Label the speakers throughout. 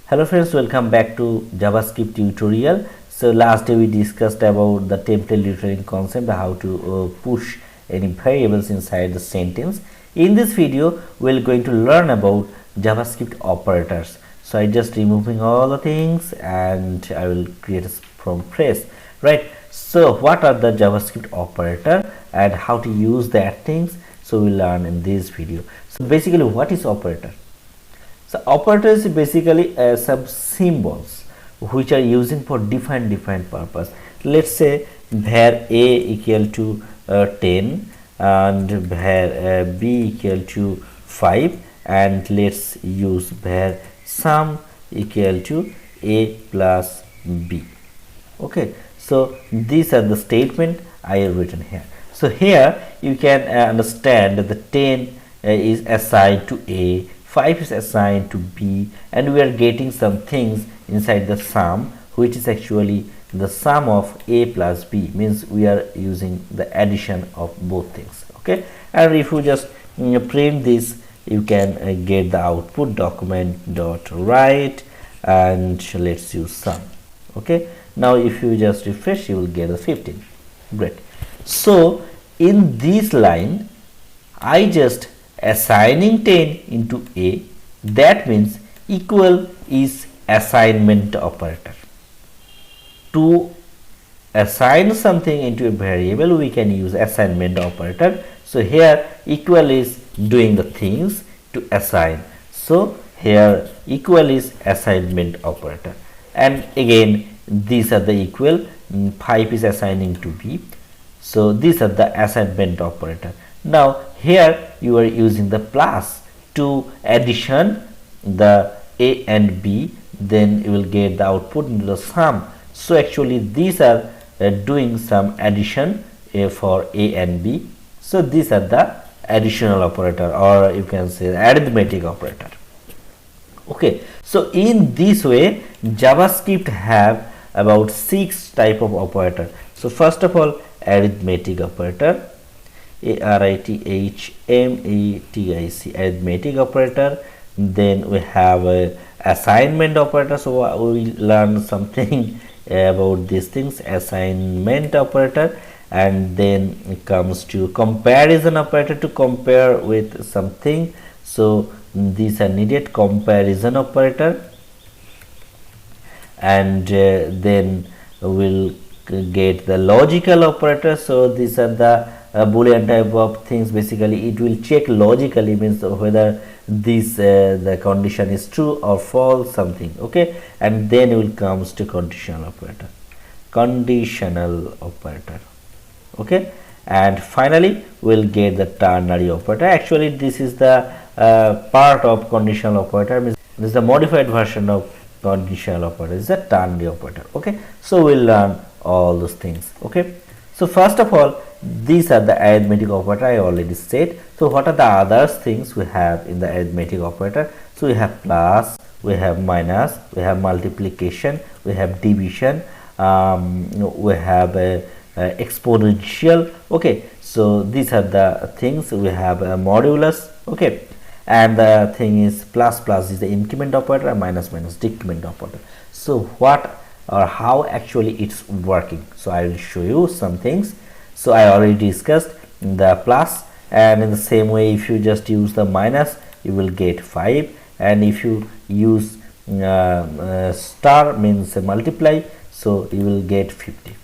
Speaker 1: Hello friends, welcome back to JavaScript tutorial. So last day we discussed about the template returning concept, how to push any variables inside the sentence. In this video we're going to learn about JavaScript operators. So I just removing all the things and I will create from press, right? So what are the JavaScript operator and how to use that things, so we'll learn in this video. So basically, what is operator? So operators basically some symbols which are using for different purpose. Let's say var a equal to 10 and var b equal to 5, and let's use var sum equal to a plus b. Okay, so these are the statement I have written here. So here you can understand that the 10 is assigned to a, 5 is assigned to b, and we are getting some things inside the sum, which is actually the sum of a plus b, means we are using the addition of both things. Okay, and if you just print this, you can get the output document dot write, and let's use sum. Okay, now if you just refresh, you will get a 15. Great. So in this line I just assigning 10 into a, that means equal is assignment operator. To assign something into a variable, we can use assignment operator. So here equal is doing the things to assign, so here equal is assignment operator. And again these are the equal, 5 is assigning to b, so these are the assignment operator. Now here you are using the plus to addition the a and b, then you will get the output into the sum. So actually these are doing some addition for a and b, so these are the additional operator, or you can say arithmetic operator. Okay, so in this way JavaScript have about 6 type of operator. So first of all, arithmetic operator, arithmetic, arithmetic operator. Then we have a assignment operator, so we learn something about these things, assignment operator. And then it comes to comparison operator, to compare with something, so these are needed, comparison operator. And then we'll get the logical operator, so these are the Boolean type of things. Basically it will check logically, means whether this the condition is true or false, something. Okay, and then it will comes to conditional operator, okay, and finally we'll get the ternary operator. Actually this is the part of conditional operator, means this is the modified version of conditional operator, is a ternary operator. Okay, so we'll learn all those things. Okay, so first of all, these are the arithmetic operator I already said. So what are the other things we have in the arithmetic operator? So we have plus, we have minus, we have multiplication, we have division, we have exponential. Okay, so these are the things. We have a modulus. Okay, and the thing is plus is the increment operator, and minus decrement operator. So what or how actually it's working, so I will show you some things. So I already discussed the plus, and in the same way if you just use the minus, you will get 5, and if you use star, means multiply, so you will get 50.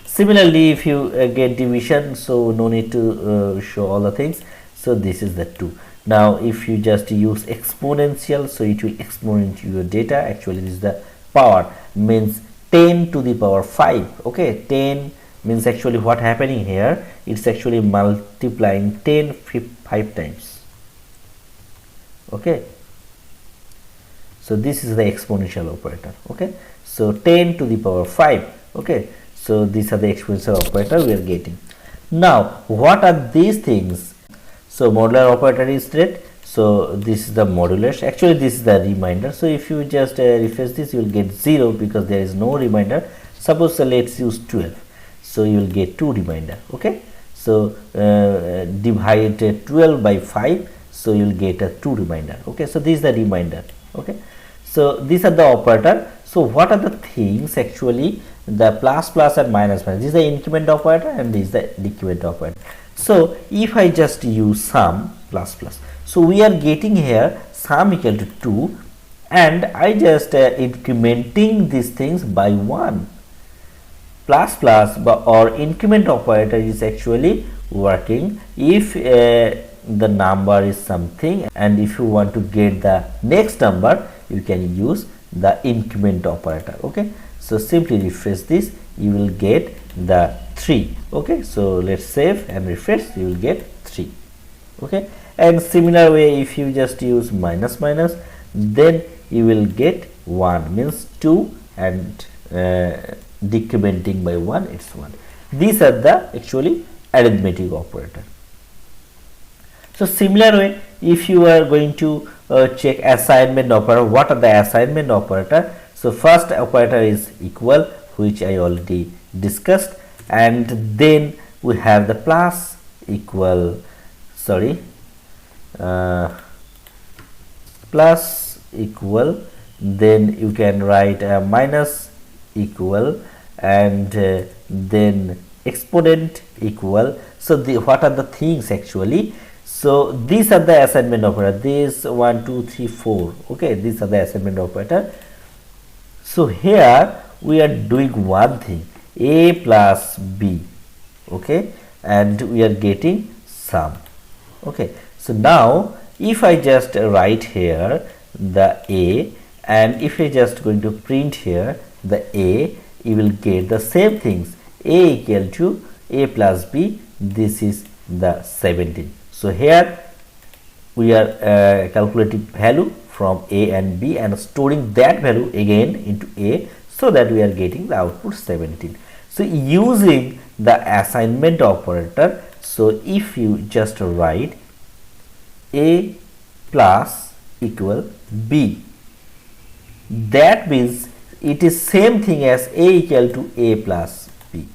Speaker 1: Similarly if you get division, so no need to show all the things, so this is the 2. Now if you just use exponential, so it will exponent your data. Actually this is the power, means 10 to the power 5. Okay, 10 means actually what happening here, it's actually multiplying 10 5 times. Okay, so this is the exponential operator. Okay, so 10 to the power 5. Okay, so these are the exponential operator we are getting. Now what are these things? So modular operator is that, so this is the modulus. Actually this is the reminder, so if you just refresh this, you will get 0 because there is no reminder. Suppose let's use 12, so you will get 2 reminder. Okay, so divide 12 by 5, so you will get a 2 reminder. Okay, so this is the reminder. Okay, So these are the operator. So what are the things actually? The plus plus and minus minus, this is the increment operator and this is the decrement operator. So if I just use sum plus plus, so we are getting here sum equal to 2 and I just incrementing these things by 1. Plus plus or increment operator is actually working if the number is something, and if you want to get the next number you can use the increment operator. Okay, so simply refresh this, you will get the 3. Okay, so let's save and refresh, you will get 3. Okay, and similar way if you just use minus minus, then you will get 1, means 2, and decrementing by 1 it's 1. These are the actually arithmetic operator. So similar way if you are going to check assignment operator, what are the assignment operator? So first operator is equal, which I already discussed, and then we have the plus equal, plus equal, then you can write minus equal, and then exponent equal. So what are the things actually? So these are the assignment operator, this 1 2 3 4. Okay, these are the assignment operator. So here we are doing one thing, a plus b. Okay, and we are getting sum. Okay, so now if I just write here the a, and if I just going to print here the a, you will get the same things, a equal to a plus b, this is the 17. So here we are calculating value from a and b and storing that value again into a, so that we are getting the output 17. So using the assignment operator, so if you just write a plus equal b, that means it is same thing as a equal to a plus b.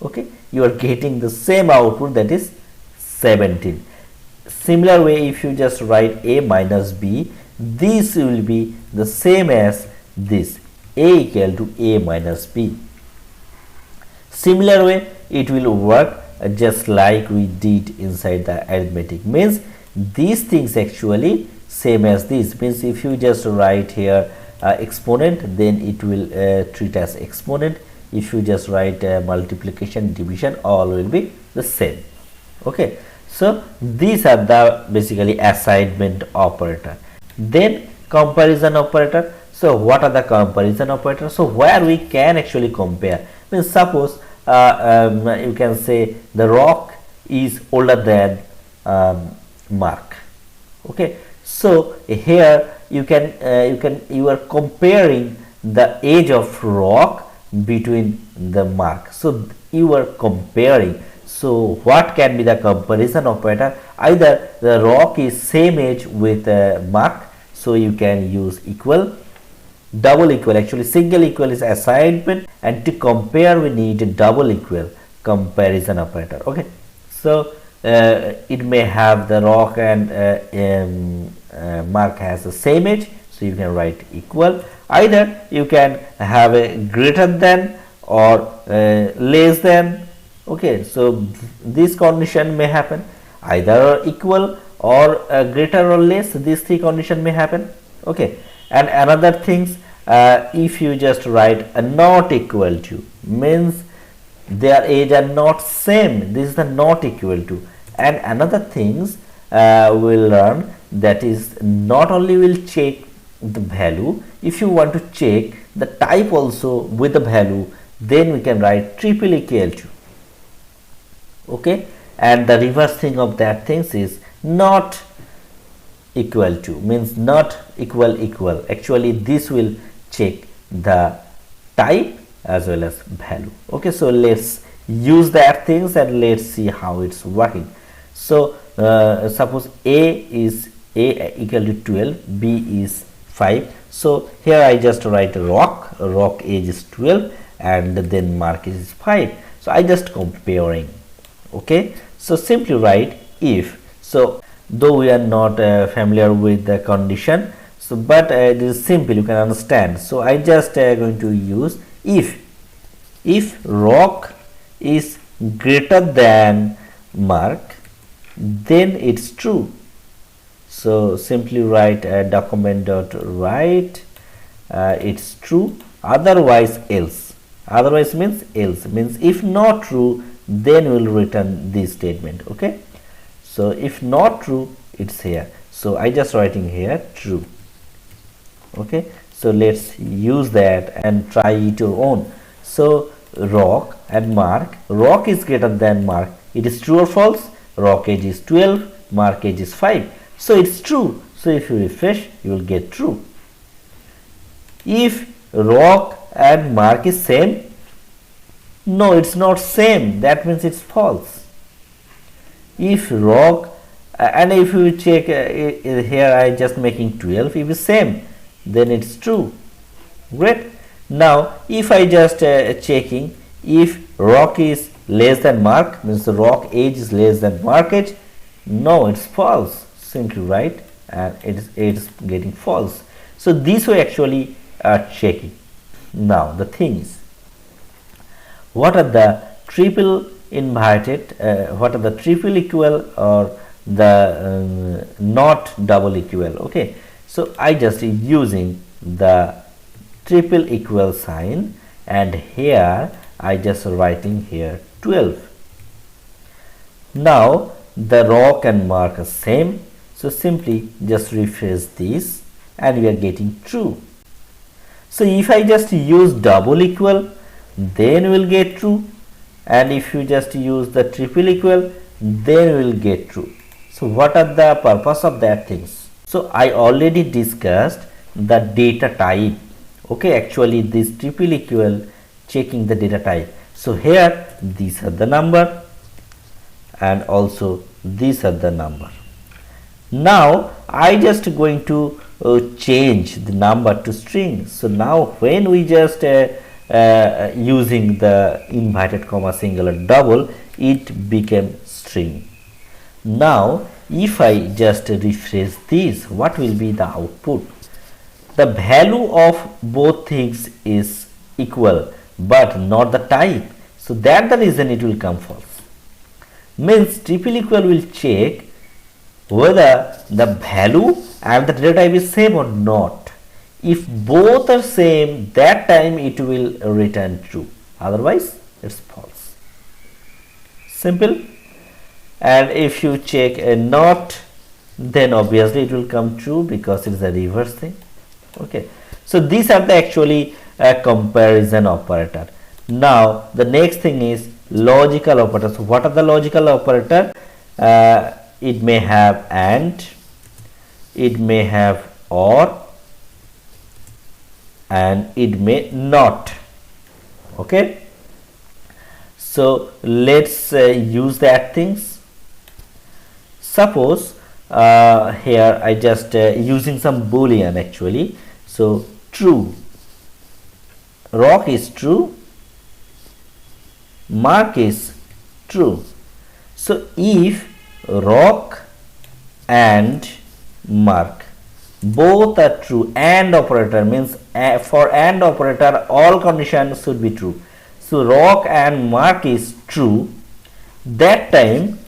Speaker 1: Okay, you are getting the same output, that is 17. Similar way if you just write a minus b, this will be the same as this, a equal to a minus b. Similar way it will work just like we did inside the arithmetic, means these things actually same as this, means if you just write here exponent, then it will treat as exponent. If you just write multiplication, division, all will be the same. Okay, so these are the basically assignment operator. Then comparison operator. So what are the comparison operators? So where we can actually compare, means suppose you can say the rock is older than Mark. Okay, so here you are comparing the age of rock between the Mark. So you are comparing. So what can be the comparison operator? Either the rock is same age with Mark, so you can use equal, double equal. Actually single equal is assignment, and to compare we need a double equal comparison operator. Okay, so it may have the rock and Mark has the same age, so you can write equal. Either you can have a greater than or less than. Okay, so this condition may happen, either equal or greater or less, these three condition may happen. Okay, and another things, if you just write a not equal to, means their age are not same, this is the not equal to. And another things we'll learn, that is not only will check the value, if you want to check the type also with the value, then we can write triple equal to. Okay, and the reverse thing of that things is not equal to, means not equal equal. Actually this will check the type as well as value. Okay, so let's use that things and let's see how it's working. So suppose a equal to 12, b is 5. So here I just write rock age is 12 and then Mark is 5. So I just comparing. Okay, so simply write if. So though we are not familiar with the condition, So but it is simple, you can understand. So I just going to use if rock is greater than mark, then it's true. So simply write document dot write it's true, otherwise else. Otherwise means else, means if not true, then we will return this statement. Okay, so if not true, it's here. So I just writing here true. Okay, so let's use that and try it your own. So rock and mark, rock is greater than mark, it is true or false? Rock age is 12, mark age is 5, so it's true. So if you refresh, you will get true. If rock and mark is same, no, it's not same, that means it's false. If rock and if you check here, I just making 12, if it's same, then it's true. Great. Now if I just checking if rock is less than mark, means the rock age is less than mark age, no, it's false. Simply write and it's getting false. So this way actually are checking. Now the thing is, what are the triple inverted, what are the triple equal or the not double equal? Okay, so I just using the triple equal sign, and here I just writing here 12. Now the rock and mark are same, so simply just refresh this and we are getting true. So if I just use double equal, then we will get true, and if you just use the triple equal, then we will get true. So what are the purpose of that things? So I already discussed the data type. Okay, actually this triple equal checking the data type. So here these are the number and also these are the number. Now I just going to change the number to string. So now when we just using the inverted comma singular double, it became string. Now if I just refresh this, what will be the output? The value of both things is equal but not the type, so that the reason it will come false. Means triple equal will check whether the value and the data type is same or not. If both are same, that time it will return true, otherwise it's false. Simple. And if you check a not, then obviously it will come true because it is a reverse thing. Okay, so these are the actually comparison operator. Now the next thing is logical operators. So what are the logical operator? It may have and, it may have or, and it may not. Okay, so let's use that things. Suppose here I just using some boolean actually. So true, rock is true, mark is true. So if rock and mark both are true, and operator means for and operator all conditions should be true. So rock and mark is true, that time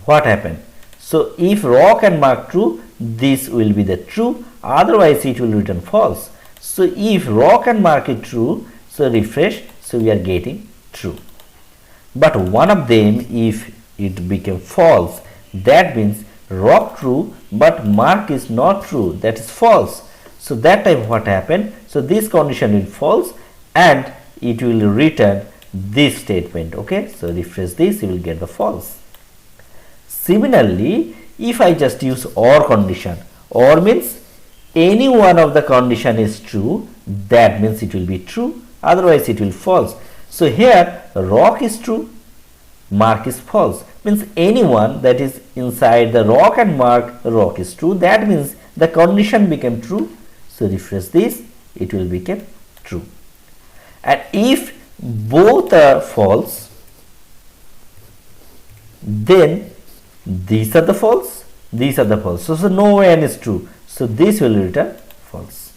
Speaker 1: what happened? So if rock and mark true, this will be the true, otherwise it will return false. So if rock and mark is true, so refresh, so we are getting true. But one of them, if it became false, that means rock true but mark is not true, that is false. So that time what happened? So this condition will false and it will return this statement. Okay, so refresh this, you will get the false. Similarly, if I just use or condition, or means any one of the condition is true, that means it will be true, otherwise it will false. So here rock is true, mark is false, means anyone that is inside the rock and mark, rock is true, that means the condition became true. So refresh this, it will become true. And if both are false, then these are the false, these are the false. So no n is true, so this will return false,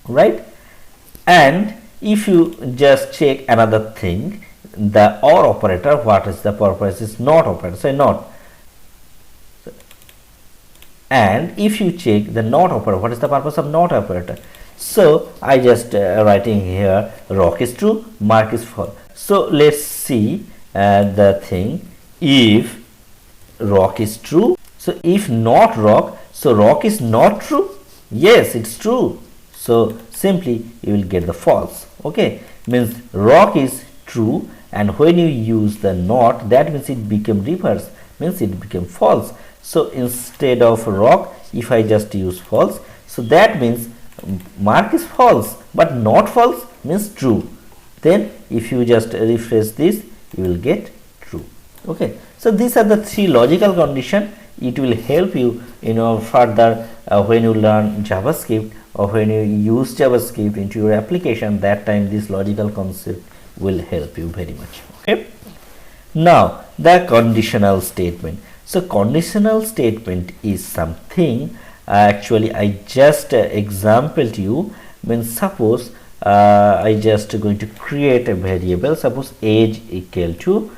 Speaker 1: right? And if you just check another thing, the OR operator, what is the purpose? Is not operator, say not. And if you check the not operator, what is the purpose of not operator? So I just writing here rock is true, mark is false. So let's see the thing. If rock is true, so if not rock, so rock is not true. Yes, it's true. So simply you will get the false. Okay, means rock is true, and when you use the not, that means it became reverse, means it became false. So instead of rock, if I just use false, so that means mark is false, but not false means true. Then if you just refresh this, you will get true. Okay, so these are the three logical conditions. It will help you, further when you learn JavaScript or when you use JavaScript into your application. That time this logical concept will help you very much. Okay, now the conditional statement. So conditional statement is something, actually I just example to you. Means suppose I just going to create a variable, suppose age equal to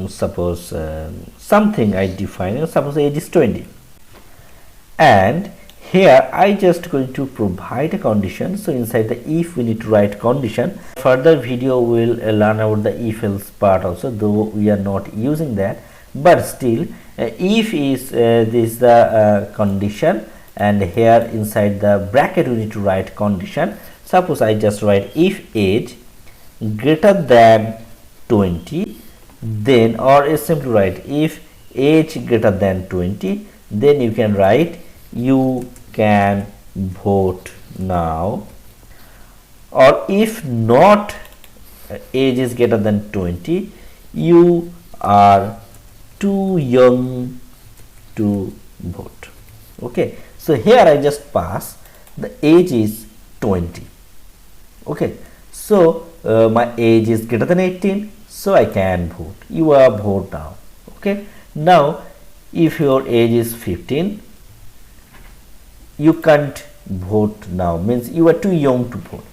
Speaker 1: suppose something I define, suppose age is 20, and here I just going to provide a condition. So inside the if, we need to write condition. Further video will learn about the if else part also, though we are not using that, but still if is this the condition, and here inside the bracket we need to write condition. Suppose I just write if age greater than 20, then, or simply write if age greater than 20, then you can write you can vote now. Or if not age is greater than 20, you are too young to vote. Okay, so here I just pass the age is 20. Okay, so my age is greater than 18, so I can vote. You are vote now. Okay, now if your age is 15, you can't vote now, means you are too young to vote.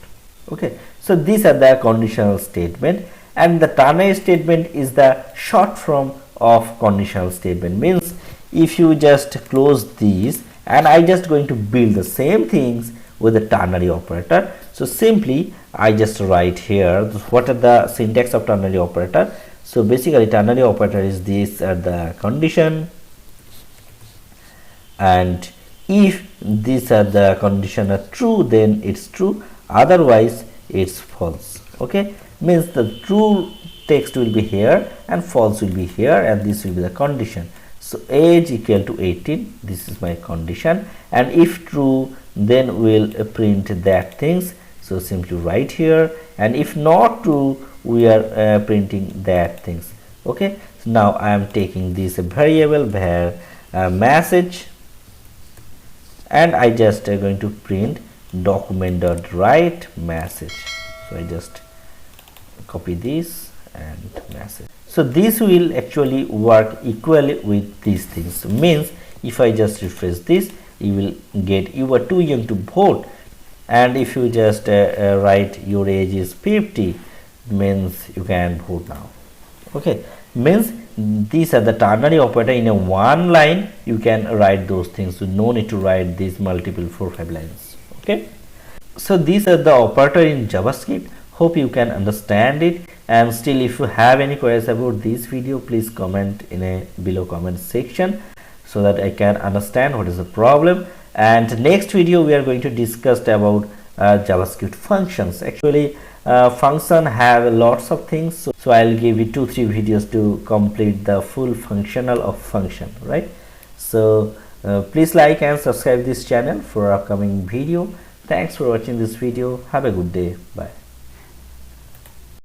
Speaker 1: Okay, so these are the conditional statement, and the ternary statement is the short form of conditional statement. Means if you just close these, and I just going to build the same things with the ternary operator. So simply I just write here what are the syntax of ternary operator. So basically ternary operator is this the condition, and if these are the condition are true, then it's true, otherwise it's false. Okay, means the true text will be here and false will be here, and this will be the condition. So age equal to 18, this is my condition, and if true, then we'll print that things. So simply write here, and if not true, we are printing that things. Okay, so now I am taking this variable where message, and I just going to print document.write message. So I just copy this and message. So this will actually work equally with these things. So means if I just refresh this, you will get you are too young to vote, and if you just write your age is 50, means you can vote now. Okay, means these are the ternary operator. In a one line you can write those things, so no need to write these multiple 4-5 lines. Okay, so these are the operator in JavaScript. Hope you can understand it, and still if you have any queries about this video, please comment in a below comment section so that I can understand what is the problem. And next video we are going to discuss about JavaScript functions. Actually function have lots of things, so I'll give you 2-3 videos to complete the full functional of function, right? So please like and subscribe this channel for upcoming video. Thanks for watching this video. Have a good day. Bye.